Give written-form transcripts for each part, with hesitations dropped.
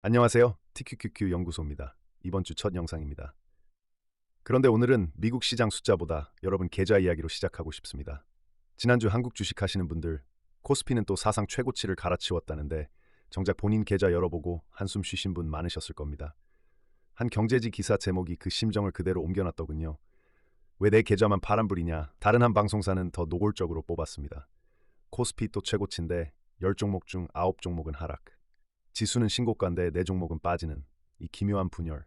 안녕하세요. TQQQ 연구소입니다. 이번 주 첫 영상입니다. 그런데 오늘은 미국 시장 숫자보다 여러분 계좌 이야기로 시작하고 싶습니다. 지난주 한국 주식 하시는 분들, 코스피는 또 사상 최고치를 갈아치웠다는데 정작 본인 계좌 열어보고 한숨 쉬신 분 많으셨을 겁니다. 한 경제지 기사 제목이 그 심정을 그대로 옮겨놨더군요. 왜 내 계좌만 파란불이냐? 다른 한 방송사는 더 노골적으로 뽑았습니다. 코스피 또 최고치인데 10종목 중 9종목은 하락. 지수는 신고가인데 4종목은 빠지는 이 기묘한 분열.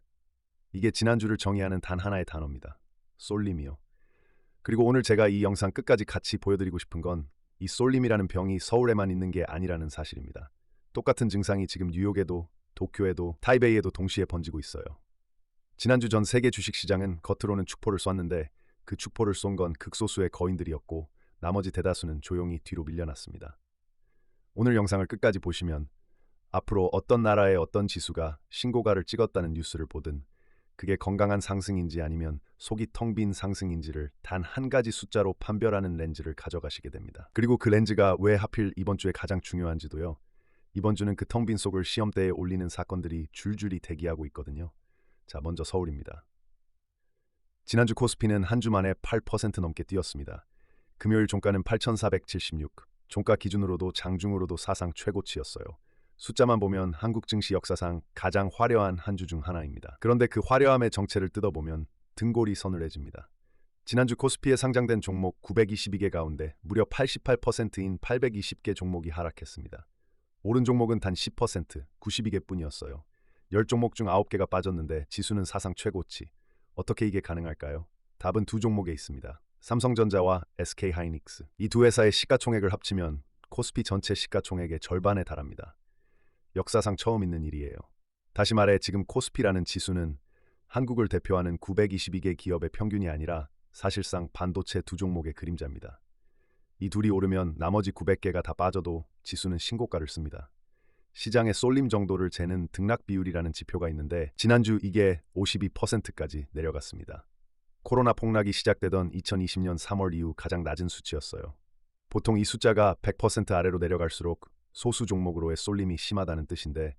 이게 지난주를 정의하는 단 하나의 단어입니다. 쏠림이요. 그리고 오늘 제가 이 영상 끝까지 같이 보여드리고 싶은 건 이 쏠림이라는 병이 서울에만 있는 게 아니라는 사실입니다. 똑같은 증상이 지금 뉴욕에도, 도쿄에도, 타이베이에도 동시에 번지고 있어요. 지난주 전 세계 주식시장은 겉으로는 축포를 쐈는데 그 축포를 쏜 건 극소수의 거인들이었고 나머지 대다수는 조용히 뒤로 밀려났습니다. 오늘 영상을 끝까지 보시면 앞으로 어떤 나라의 어떤 지수가 신고가를 찍었다는 뉴스를 보든 그게 건강한 상승인지 아니면 속이 텅 빈 상승인지를 단 한 가지 숫자로 판별하는 렌즈를 가져가시게 됩니다. 그리고 그 렌즈가 왜 하필 이번 주에 가장 중요한지도요. 이번 주는 그 텅 빈 속을 시험대에 올리는 사건들이 줄줄이 대기하고 있거든요. 자, 먼저 서울입니다. 지난주 코스피는 한 주 만에 8% 넘게 뛰었습니다. 금요일 종가는 8,476, 종가 기준으로도 장중으로도 사상 최고치였어요. 숫자만 보면 한국 증시 역사상 가장 화려한 한 주 중 하나입니다. 그런데 그 화려함의 정체를 뜯어보면 등골이 서늘해집니다. 지난주 코스피에 상장된 종목 922개 가운데 무려 88%인 820개 종목이 하락했습니다. 오른 종목은 단 10%, 92개뿐이었어요. 10종목 중 9개가 빠졌는데 지수는 사상 최고치. 어떻게 이게 가능할까요? 답은 두 종목에 있습니다. 삼성전자와 SK하이닉스. 이 두 회사의 시가총액을 합치면 코스피 전체 시가총액의 절반에 달합니다. 역사상 처음 있는 일이에요. 다시 말해 지금 코스피라는 지수는 한국을 대표하는 922개 기업의 평균이 아니라 사실상 반도체 두 종목의 그림자입니다. 이 둘이 오르면 나머지 900개가 다 빠져도 지수는 신고가를 씁니다. 시장의 쏠림 정도를 재는 등락 비율이라는 지표가 있는데 지난주 이게 52%까지 내려갔습니다. 코로나 폭락이 시작되던 2020년 3월 이후 가장 낮은 수치였어요. 보통 이 숫자가 100% 아래로 내려갈수록 소수 종목으로의 쏠림이 심하다는 뜻인데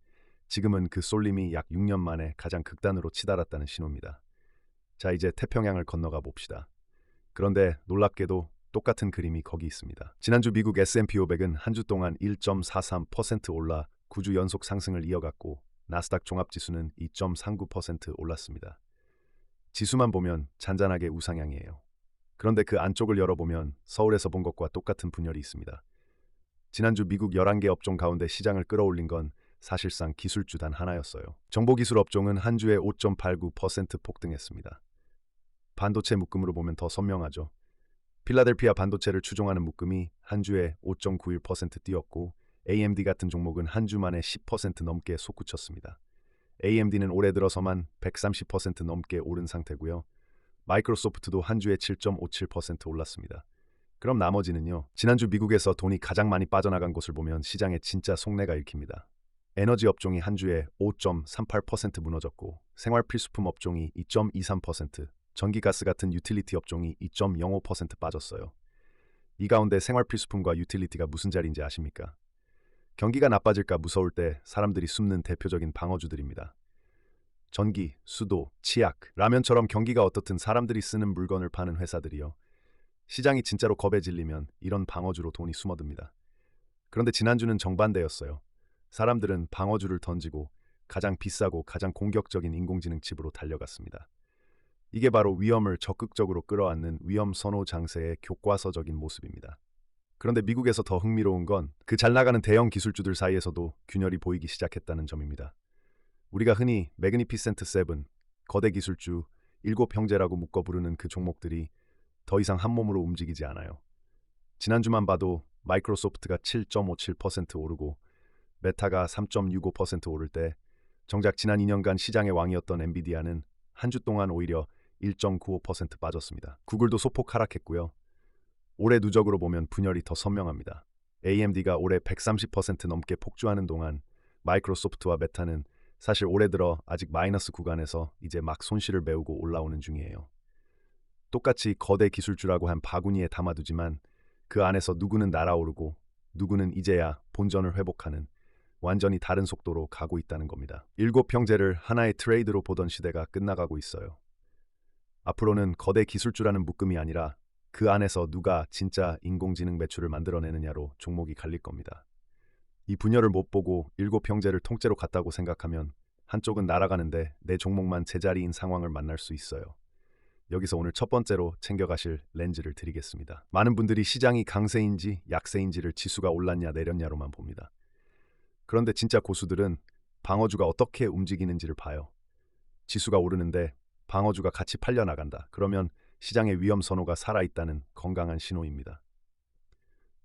지금은 그 쏠림이 약 6년 만에 가장 극단으로 치달았다는 신호입니다. 자, 이제 태평양을 건너가 봅시다. 그런데 놀랍게도 똑같은 그림이 거기 있습니다. 지난주 미국 S&P 500은 한 주 동안 1.43% 올라 9주 연속 상승을 이어갔고 나스닥 종합지수는 2.39% 올랐습니다. 지수만 보면 잔잔하게 우상향이에요. 그런데 그 안쪽을 열어보면 서울에서 본 것과 똑같은 분열이 있습니다. 지난주 미국 11개 업종 가운데 시장을 끌어올린 건 사실상 기술주 단 하나였어요. 정보기술 업종은 한 주에 5.89% 폭등했습니다. 반도체 묶음으로 보면 더 선명하죠. 필라델피아 반도체를 추종하는 묶음이 한 주에 5.91% 뛰었고 AMD 같은 종목은 한 주 만에 10% 넘게 솟구쳤습니다. AMD는 올해 들어서만 130% 넘게 오른 상태고요. 마이크로소프트도 한 주에 7.57% 올랐습니다. 그럼 나머지는요. 지난주 미국에서 돈이 가장 많이 빠져나간 곳을 보면 시장에 진짜 속내가 읽힙니다. 에너지 업종이 한 주에 5.38% 무너졌고 생활 필수품 업종이 2.23%, 전기가스 같은 유틸리티 업종이 2.05% 빠졌어요. 이 가운데 생활 필수품과 유틸리티가 무슨 자리인지 아십니까? 경기가 나빠질까 무서울 때 사람들이 숨는 대표적인 방어주들입니다. 전기, 수도, 치약, 라면처럼 경기가 어떻든 사람들이 쓰는 물건을 파는 회사들이요. 시장이 진짜로 겁에 질리면 이런 방어주로 돈이 숨어듭니다. 그런데 지난주는 정반대였어요. 사람들은 방어주를 던지고 가장 비싸고 가장 공격적인 인공지능 칩으로 달려갔습니다. 이게 바로 위험을 적극적으로 끌어안는 위험 선호 장세의 교과서적인 모습입니다. 그런데 미국에서 더 흥미로운 건 그 잘 나가는 대형 기술주들 사이에서도 균열이 보이기 시작했다는 점입니다. 우리가 흔히 매그니피센트 세븐, 거대 기술주, 일곱 형제라고 묶어 부르는 그 종목들이 더 이상 한 몸으로 움직이지 않아요. 지난주만 봐도 마이크로소프트가 7.57% 오르고 메타가 3.65% 오를 때 정작 지난 2년간 시장의 왕이었던 엔비디아는 한 주 동안 오히려 1.95% 빠졌습니다. 구글도 소폭 하락했고요. 올해 누적으로 보면 분열이 더 선명합니다. AMD가 올해 130% 넘게 폭주하는 동안 마이크로소프트와 메타는 사실 올해 들어 아직 마이너스 구간에서 이제 막 손실을 메우고 올라오는 중이에요. 똑같이 거대 기술주라고 한 바구니에 담아두지만 그 안에서 누구는 날아오르고 누구는 이제야 본전을 회복하는 완전히 다른 속도로 가고 있다는 겁니다. 일곱 형제를 하나의 트레이드로 보던 시대가 끝나가고 있어요. 앞으로는 거대 기술주라는 묶음이 아니라 그 안에서 누가 진짜 인공지능 매출을 만들어내느냐로 종목이 갈릴 겁니다. 이 분열을 못 보고 일곱 형제를 통째로 갔다고 생각하면 한쪽은 날아가는데 내 종목만 제자리인 상황을 만날 수 있어요. 여기서 오늘 첫 번째로 챙겨가실 렌즈를 드리겠습니다. 많은 분들이 시장이 강세인지 약세인지를 지수가 올랐냐 내렸냐로만 봅니다. 그런데 진짜 고수들은 방어주가 어떻게 움직이는지를 봐요. 지수가 오르는데 방어주가 같이 팔려나간다. 그러면 시장의 위험 선호가 살아있다는 건강한 신호입니다.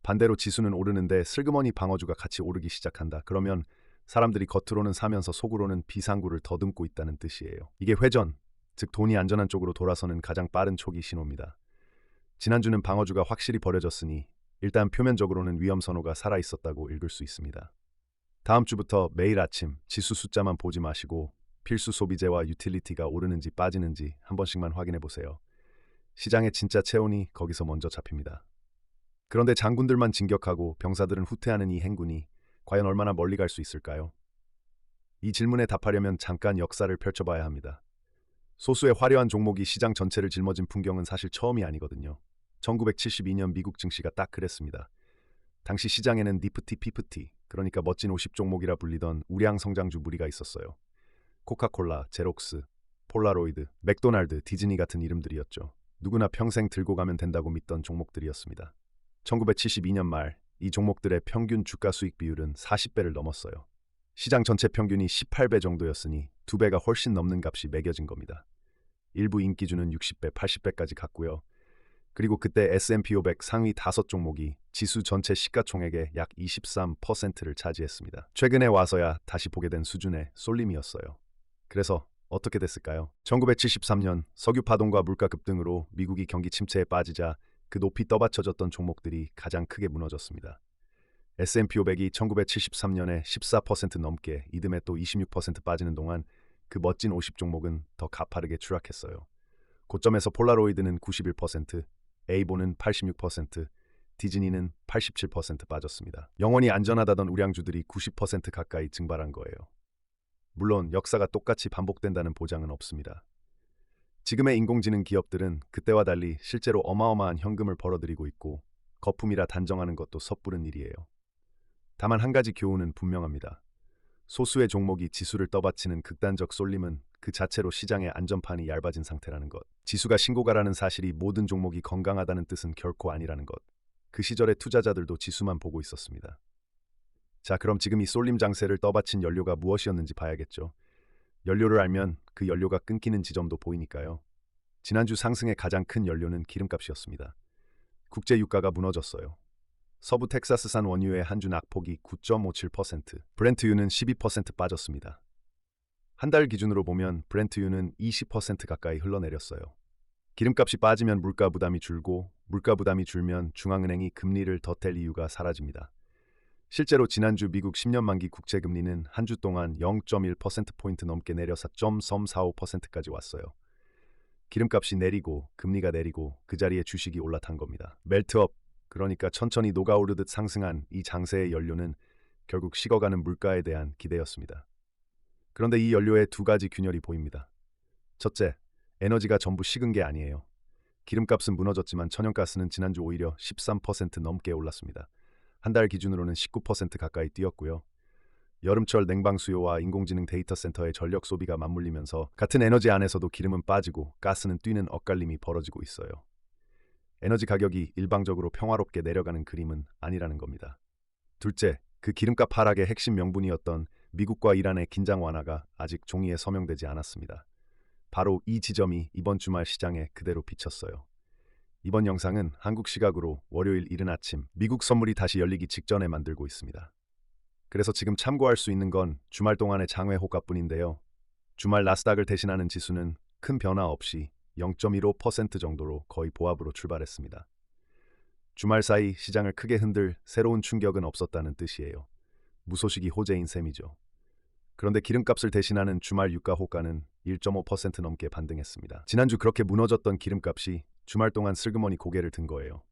반대로 지수는 오르는데 슬그머니 방어주가 같이 오르기 시작한다. 그러면 사람들이 겉으로는 사면서 속으로는 비상구를 더듬고 있다는 뜻이에요. 이게 회전, 즉 돈이 안전한 쪽으로 돌아서는 가장 빠른 초기 신호입니다. 지난주는 방어주가 확실히 버려졌으니 일단 표면적으로는 위험 선호가 살아있었다고 읽을 수 있습니다. 다음 주부터 매일 아침 지수 숫자만 보지 마시고 필수 소비재와 유틸리티가 오르는지 빠지는지 한 번씩만 확인해 보세요. 시장의 진짜 체온이 거기서 먼저 잡힙니다. 그런데 장군들만 진격하고 병사들은 후퇴하는 이 행군이 과연 얼마나 멀리 갈 수 있을까요? 이 질문에 답하려면 잠깐 역사를 펼쳐봐야 합니다. 소수의 화려한 종목이 시장 전체를 짊어진 풍경은 사실 처음이 아니거든요. 1972년 미국 증시가 딱 그랬습니다. 당시 시장에는 니프티 피프티, 그러니까 멋진 50종목이라 불리던 우량 성장주 무리가 있었어요. 코카콜라, 제록스, 폴라로이드, 맥도날드, 디즈니 같은 이름들이었죠. 누구나 평생 들고 가면 된다고 믿던 종목들이었습니다. 1972년 말 이 종목들의 평균 주가 수익 비율은 40배를 넘었어요. 시장 전체 평균이 18배 정도였으니 2배가 훨씬 넘는 값이 매겨진 겁니다. 일부 인기주는 60배, 80배까지 갔고요. 그리고 그때 S&P 500 상위 5종목이 지수 전체 시가총액의 약 23%를 차지했습니다. 최근에 와서야 다시 보게 된 수준의 쏠림이었어요. 그래서 어떻게 됐을까요? 1973년 석유 파동과 물가 급등으로 미국이 경기 침체에 빠지자 그 높이 떠받쳐졌던 종목들이 가장 크게 무너졌습니다. S&P 500이 1973년에 14% 넘게 이듬해 또 26% 빠지는 동안 그 멋진 50종목은 더 가파르게 추락했어요. 고점에서 폴라로이드는 91%, 에이보는 86%, 디즈니는 87% 빠졌습니다. 영원히 안전하다던 우량주들이 90% 가까이 증발한 거예요. 물론 역사가 똑같이 반복된다는 보장은 없습니다. 지금의 인공지능 기업들은 그때와 달리 실제로 어마어마한 현금을 벌어들이고 있고 거품이라 단정하는 것도 섣부른 일이에요. 다만 한 가지 교훈은 분명합니다. 소수의 종목이 지수를 떠받치는 극단적 쏠림은 그 자체로 시장의 안전판이 얇아진 상태라는 것. 지수가 신고가라는 사실이 모든 종목이 건강하다는 뜻은 결코 아니라는 것. 그 시절의 투자자들도 지수만 보고 있었습니다. 자, 그럼 지금 이 쏠림 장세를 떠받친 연료가 무엇이었는지 봐야겠죠. 연료를 알면 그 연료가 끊기는 지점도 보이니까요. 지난주 상승의 가장 큰 연료는 기름값이었습니다. 국제 유가가 무너졌어요. 서부 텍사스산 원유의 한 주 낙폭이 9.57%, 브렌트유는 12% 빠졌습니다. 한 달 기준으로 보면 브렌트유는 20% 가까이 흘러내렸어요. 기름값이 빠지면 물가 부담이 줄고 물가 부담이 줄면 중앙은행이 금리를 더 뗄 이유가 사라집니다. 실제로 지난주 미국 10년 만기 국채금리는 한 주 동안 0.1%포인트 넘게 내려 4.345%까지 왔어요. 기름값이 내리고 금리가 내리고 그 자리에 주식이 올라탄 겁니다. 멜트업, 그러니까 천천히 녹아오르듯 상승한 이 장세의 연료는 결국 식어가는 물가에 대한 기대였습니다. 그런데 이 연료에 두 가지 균열이 보입니다. 첫째, 에너지가 전부 식은 게 아니에요. 기름값은 무너졌지만 천연가스는 지난주 오히려 13% 넘게 올랐습니다. 한 달 기준으로는 19% 가까이 뛰었고요. 여름철 냉방 수요와 인공지능 데이터 센터의 전력 소비가 맞물리면서 같은 에너지 안에서도 기름은 빠지고 가스는 뛰는 엇갈림이 벌어지고 있어요. 에너지 가격이 일방적으로 평화롭게 내려가는 그림은 아니라는 겁니다. 둘째, 그 기름값 하락의 핵심 명분이었던 미국과 이란의 긴장 완화가 아직 종이에 서명되지 않았습니다. 바로 이 지점이 이번 주말 시장에 그대로 비쳤어요. 이번 영상은 한국 시각으로 월요일 이른 아침 미국 선물이 다시 열리기 직전에 만들고 있습니다. 그래서 지금 참고할 수 있는 건 주말 동안의 장외 호가뿐인데요. 주말 나스닥을 대신하는 지수는 큰 변화 없이 0.15% 정도로 거의 보합으로 출발했습니다. 주말 사이 시장을 크게 흔들 새로운 충격은 없었다는 뜻이에요. 무소식이 호재인 셈이죠. 그런데 기름값을 대신하는 주말 유가 호가는 1.5% 넘게 반등했습니다. 지난주 그렇게 무너졌던 기름값이 주말 동안 슬그머니 고개를 든 거예요.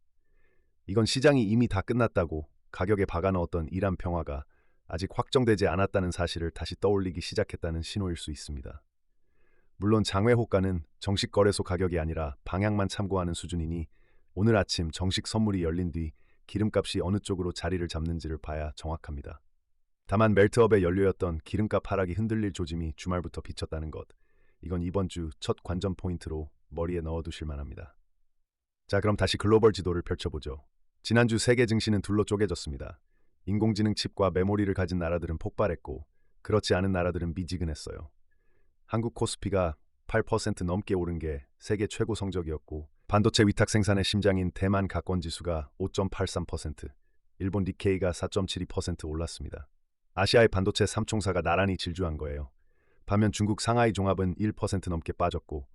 이건 시장이 이미 다 끝났다고 가격에 박아넣었던 이란 평화가 아직 확정되지 않았다는 사실을 다시 떠올리기 시작했다는 신호일 수 있습니다. 물론 장외 호가는 정식 거래소 가격이 아니라 방향만 참고하는 수준이니 오늘 아침 정식 선물이 열린 뒤 기름값이 어느 쪽으로 자리를 잡는지를 봐야 정확합니다. 다만 멜트업의 연료였던 기름값 하락이 흔들릴 조짐이 주말부터 비쳤다는 것. 이건 이번 주 첫 관전 포인트로 머리에 넣어두실 만합니다. 자, 그럼 다시 글로벌 지도를 펼쳐보죠. 지난주 세계 증시는 둘로 쪼개졌습니다. 인공지능 칩과 메모리를 가진 나라들은 폭발했고 그렇지 않은 나라들은 미지근했어요. 한국 코스피가 8% 넘게 오른 게 세계 최고 성적이었고 반도체 위탁 생산의 심장인 대만 가권 지수가 5.83%, 일본 니케이가 4.72% 올랐습니다. 아시아의 반도체 3총사가 나란히 질주한 거예요. 반면 중국 상하이 종합은 1% 넘게 빠졌고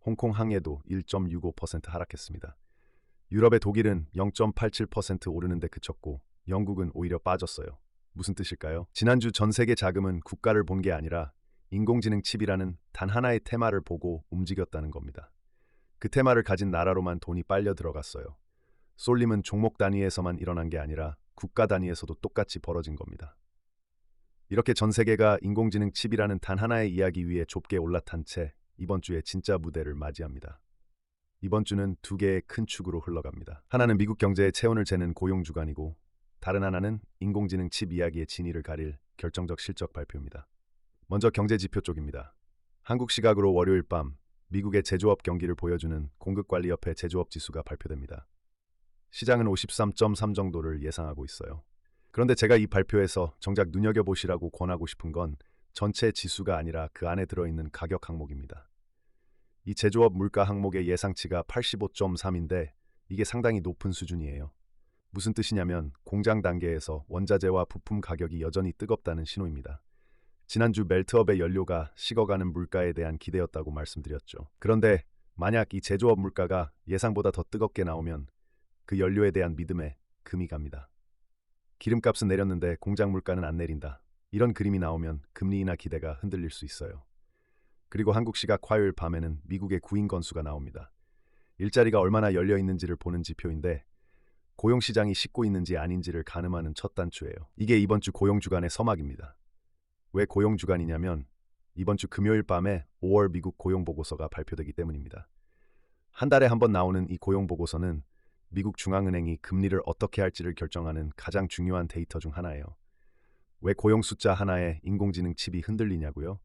홍콩 항해도 1.65% 하락했습니다. 유럽의 독일은 0.87% 오르는데 그쳤고 영국은 오히려 빠졌어요. 무슨 뜻일까요? 지난주 전 세계 자금은 국가를 본 게 아니라 인공지능 칩이라는 단 하나의 테마를 보고 움직였다는 겁니다. 그 테마를 가진 나라로만 돈이 빨려 들어갔어요. 쏠림은 종목 단위에서만 일어난 게 아니라 국가 단위에서도 똑같이 벌어진 겁니다. 이렇게 전 세계가 인공지능 칩이라는 단 하나의 이야기 위에 좁게 올라탄 채 이번 주에 진짜 무대를 맞이합니다. 이번 주는 두 개의 큰 축으로 흘러갑니다. 하나는 미국 경제의 체온을 재는 고용 주간이고 다른 하나는 인공지능 칩 이야기의 진위를 가릴 결정적 실적 발표입니다. 먼저 경제 지표 쪽입니다. 한국 시각으로 월요일 밤 미국의 제조업 경기를 보여주는 공급관리협회 제조업 지수가 발표됩니다. 시장은 53.3 정도를 예상하고 있어요. 그런데 제가 이 발표에서 정작 눈여겨보시라고 권하고 싶은 건 전체 지수가 아니라 그 안에 들어있는 가격 항목입니다. 이 제조업 물가 항목의 예상치가 85.3인데 이게 상당히 높은 수준이에요. 무슨 뜻이냐면 공장 단계에서 원자재와 부품 가격이 여전히 뜨겁다는 신호입니다. 지난주 멜트업의 연료가 식어가는 물가에 대한 기대였다고 말씀드렸죠. 그런데 만약 이 제조업 물가가 예상보다 더 뜨겁게 나오면 그 연료에 대한 믿음에 금이 갑니다. 기름값은 내렸는데 공장 물가는 안 내린다. 이런 그림이 나오면 금리 인하 기대가 흔들릴 수 있어요. 그리고 한국 시각 화요일 밤에는 미국의 구인 건수가 나옵니다. 일자리가 얼마나 열려 있는지를 보는 지표인데 고용시장이 식고 있는지 아닌지를 가늠하는 첫 단추예요. 이게 이번 주 고용 주간의 서막입니다. 왜 고용 주간이냐면 이번 주 금요일 밤에 5월 미국 고용 보고서가 발표되기 때문입니다. 한 달에 한 번 나오는 이 고용 보고서는 미국 중앙은행이 금리를 어떻게 할지를 결정하는 가장 중요한 데이터 중 하나예요. 왜 고용 숫자 하나에 인공지능 칩이 흔들리냐고요?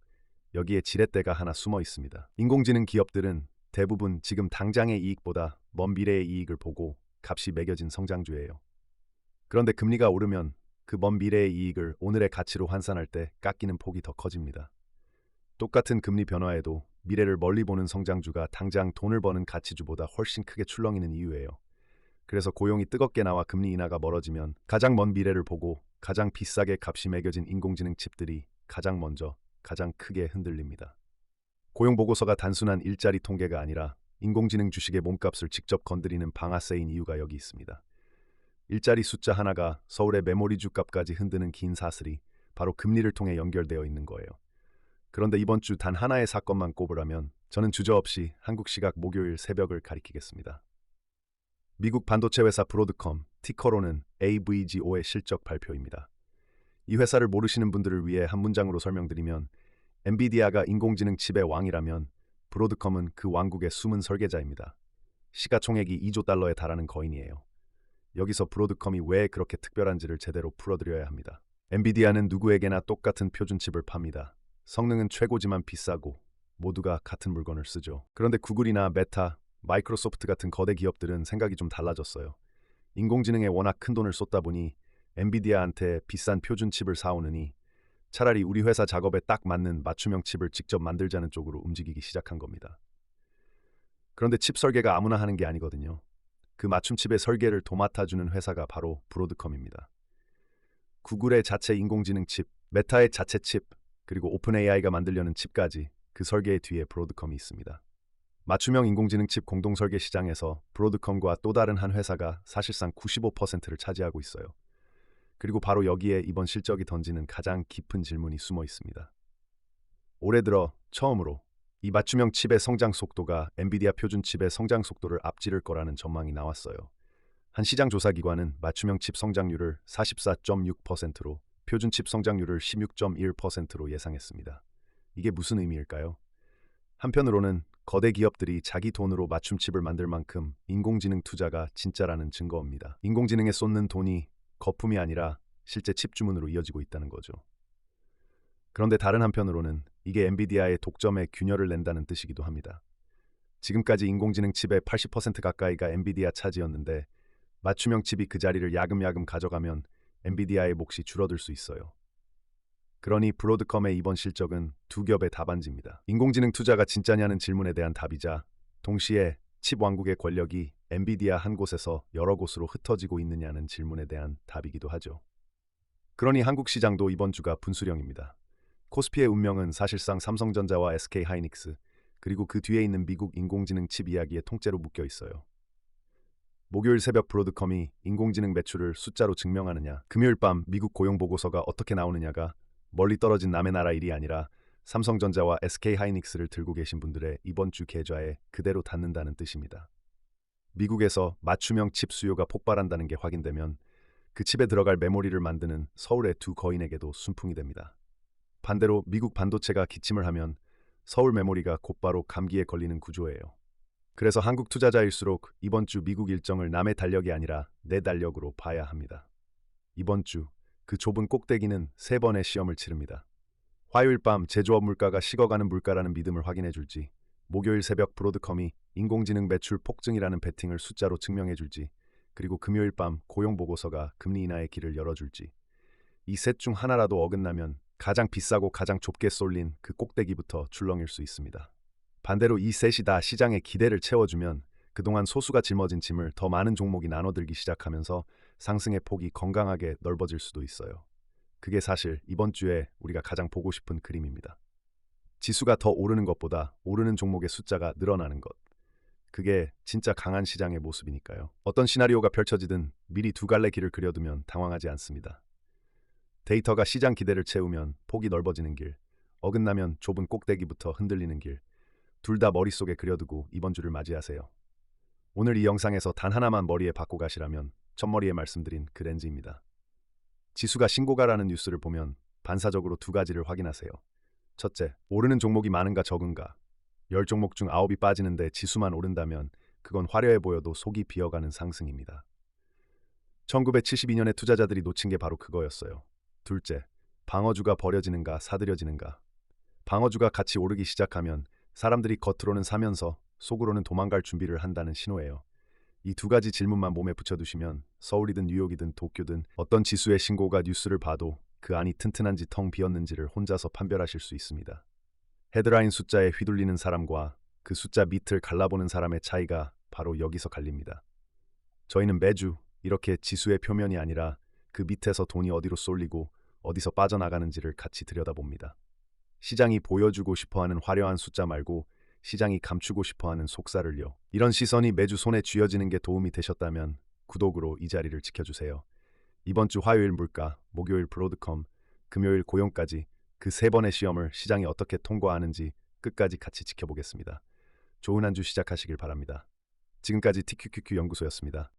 여기에 지렛대가 하나 숨어 있습니다. 인공지능 기업들은 대부분 지금 당장의 이익보다 먼 미래의 이익을 보고 값이 매겨진 성장주예요. 그런데 금리가 오르면 그 먼 미래의 이익을 오늘의 가치로 환산할 때 깎이는 폭이 더 커집니다. 똑같은 금리 변화에도 미래를 멀리 보는 성장주가 당장 돈을 버는 가치주보다 훨씬 크게 출렁이는 이유예요. 그래서 고용이 뜨겁게 나와 금리 인하가 멀어지면 가장 먼 미래를 보고 가장 비싸게 값이 매겨진 인공지능 칩들이 가장 먼저 가장 크게 흔들립니다. 고용 보고서가 단순한 일자리 통계가 아니라 인공지능 주식의 몸값을 직접 건드리는 방아쇠인 이유가 여기 있습니다. 일자리 숫자 하나가 서울의 메모리 주값까지 흔드는 긴 사슬이 바로 금리를 통해 연결되어 있는 거예요. 그런데 이번 주 단 하나의 사건만 꼽으라면 저는 주저없이 한국 시각 목요일 새벽을 가리키겠습니다. 미국 반도체 회사 브로드컴, 티커로는 AVGO의 실적 발표입니다. 이 회사를 모르시는 분들을 위해 한 문장으로 설명드리면 엔비디아가 인공지능 칩의 왕이라면 브로드컴은 그 왕국의 숨은 설계자입니다. 시가총액이 2조 달러에 달하는 거인이에요. 여기서 브로드컴이 왜 그렇게 특별한지를 제대로 풀어드려야 합니다. 엔비디아는 누구에게나 똑같은 표준칩을 팝니다. 성능은 최고지만 비싸고 모두가 같은 물건을 쓰죠. 그런데 구글이나 메타, 마이크로소프트 같은 거대 기업들은 생각이 좀 달라졌어요. 인공지능에 워낙 큰 돈을 쏟다 보니 엔비디아한테 비싼 표준칩을 사오느니 차라리 우리 회사 작업에 딱 맞는 맞춤형 칩을 직접 만들자는 쪽으로 움직이기 시작한 겁니다. 그런데 칩 설계가 아무나 하는 게 아니거든요. 그 맞춤 칩의 설계를 도맡아주는 회사가 바로 브로드컴입니다. 구글의 자체 인공지능 칩, 메타의 자체 칩, 그리고 오픈 AI가 만들려는 칩까지 그 설계의 뒤에 브로드컴이 있습니다. 맞춤형 인공지능 칩 공동 설계 시장에서 브로드컴과 또 다른 한 회사가 사실상 95%를 차지하고 있어요. 그리고 바로 여기에 이번 실적이 던지는 가장 깊은 질문이 숨어 있습니다. 올해 들어 처음으로 이 맞춤형 칩의 성장 속도가 엔비디아 표준 칩의 성장 속도를 앞지를 거라는 전망이 나왔어요. 한 시장 조사 기관은 맞춤형 칩 성장률을 44.6%로 표준 칩 성장률을 16.1%로 예상했습니다. 이게 무슨 의미일까요? 한편으로는 거대 기업들이 자기 돈으로 맞춤 칩을 만들 만큼 인공지능 투자가 진짜라는 증거입니다. 인공지능에 쏟는 돈이 거품이 아니라 실제 칩 주문으로 이어지고 있다는 거죠. 그런데 다른 한편으로는 이게 엔비디아의 독점에 균열을 낸다는 뜻이기도 합니다. 지금까지 인공지능 칩의 80% 가까이가 엔비디아 차지였는데 맞춤형 칩이 그 자리를 야금야금 가져가면 엔비디아의 몫이 줄어들 수 있어요. 그러니 브로드컴의 이번 실적은 두 겹의 답안지입니다. 인공지능 투자가 진짜냐는 질문에 대한 답이자 동시에 칩 왕국의 권력이 엔비디아 한 곳에서 여러 곳으로 흩어지고 있느냐는 질문에 대한 답이기도 하죠. 그러니 한국 시장도 이번 주가 분수령입니다. 코스피의 운명은 사실상 삼성전자와 SK하이닉스 그리고 그 뒤에 있는 미국 인공지능 칩 이야기에 통째로 묶여 있어요. 목요일 새벽 브로드컴이 인공지능 매출을 숫자로 증명하느냐, 금요일 밤 미국 고용보고서가 어떻게 나오느냐가 멀리 떨어진 남의 나라 일이 아니라 삼성전자와 SK하이닉스를 들고 계신 분들의 이번 주 계좌에 그대로 닿는다는 뜻입니다. 미국에서 맞춤형 칩 수요가 폭발한다는 게 확인되면 그 칩에 들어갈 메모리를 만드는 서울의 두 거인에게도 순풍이 됩니다. 반대로 미국 반도체가 기침을 하면 서울 메모리가 곧바로 감기에 걸리는 구조예요. 그래서 한국 투자자일수록 이번 주 미국 일정을 남의 달력이 아니라 내 달력으로 봐야 합니다. 이번 주 그 좁은 꼭대기는 3번의 시험을 치릅니다. 화요일 밤 제조업 물가가 식어가는 물가라는 믿음을 확인해 줄지, 목요일 새벽 브로드컴이 인공지능 매출 폭증이라는 베팅을 숫자로 증명해 줄지, 그리고 금요일 밤 고용 보고서가 금리 인하의 길을 열어줄지, 이 셋 중 하나라도 어긋나면 가장 비싸고 가장 좁게 쏠린 그 꼭대기부터 출렁일 수 있습니다. 반대로 이 셋이 다 시장의 기대를 채워주면 그동안 소수가 짊어진 짐을 더 많은 종목이 나눠들기 시작하면서 상승의 폭이 건강하게 넓어질 수도 있어요. 그게 사실 이번 주에 우리가 가장 보고 싶은 그림입니다. 지수가 더 오르는 것보다 오르는 종목의 숫자가 늘어나는 것. 그게 진짜 강한 시장의 모습이니까요. 어떤 시나리오가 펼쳐지든 미리 두 갈래 길을 그려두면 당황하지 않습니다. 데이터가 시장 기대를 채우면 폭이 넓어지는 길, 어긋나면 좁은 꼭대기부터 흔들리는 길, 둘 다 머릿속에 그려두고 이번 주를 맞이하세요. 오늘 이 영상에서 단 하나만 머리에 받고 가시라면 첫머리에 말씀드린 그 렌즈입니다. 지수가 신고가라는 뉴스를 보면 반사적으로 두 가지를 확인하세요. 첫째, 오르는 종목이 많은가 적은가. 10종목 중 9이 빠지는데 지수만 오른다면 그건 화려해 보여도 속이 비어가는 상승입니다. 1972년에 투자자들이 놓친 게 바로 그거였어요. 둘째, 방어주가 버려지는가 사들여지는가. 방어주가 같이 오르기 시작하면 사람들이 겉으로는 사면서 속으로는 도망갈 준비를 한다는 신호예요. 이 두 가지 질문만 몸에 붙여두시면 서울이든 뉴욕이든 도쿄든 어떤 지수의 신고가 뉴스를 봐도 그 안이 튼튼한지 텅 비었는지를 혼자서 판별하실 수 있습니다. 헤드라인 숫자에 휘둘리는 사람과 그 숫자 밑을 갈라보는 사람의 차이가 바로 여기서 갈립니다. 저희는 매주 이렇게 지수의 표면이 아니라 그 밑에서 돈이 어디로 쏠리고 어디서 빠져나가는지를 같이 들여다봅니다. 시장이 보여주고 싶어하는 화려한 숫자 말고 시장이 감추고 싶어하는 속살을요. 이런 시선이 매주 손에 쥐어지는 게 도움이 되셨다면 구독으로 이 자리를 지켜주세요. 이번 주 화요일 물가, 목요일 브로드컴, 금요일 고용까지 그 3번의 시험을 시장이 어떻게 통과하는지 끝까지 같이 지켜보겠습니다. 좋은 한 주 시작하시길 바랍니다. 지금까지 TQQQ 연구소였습니다.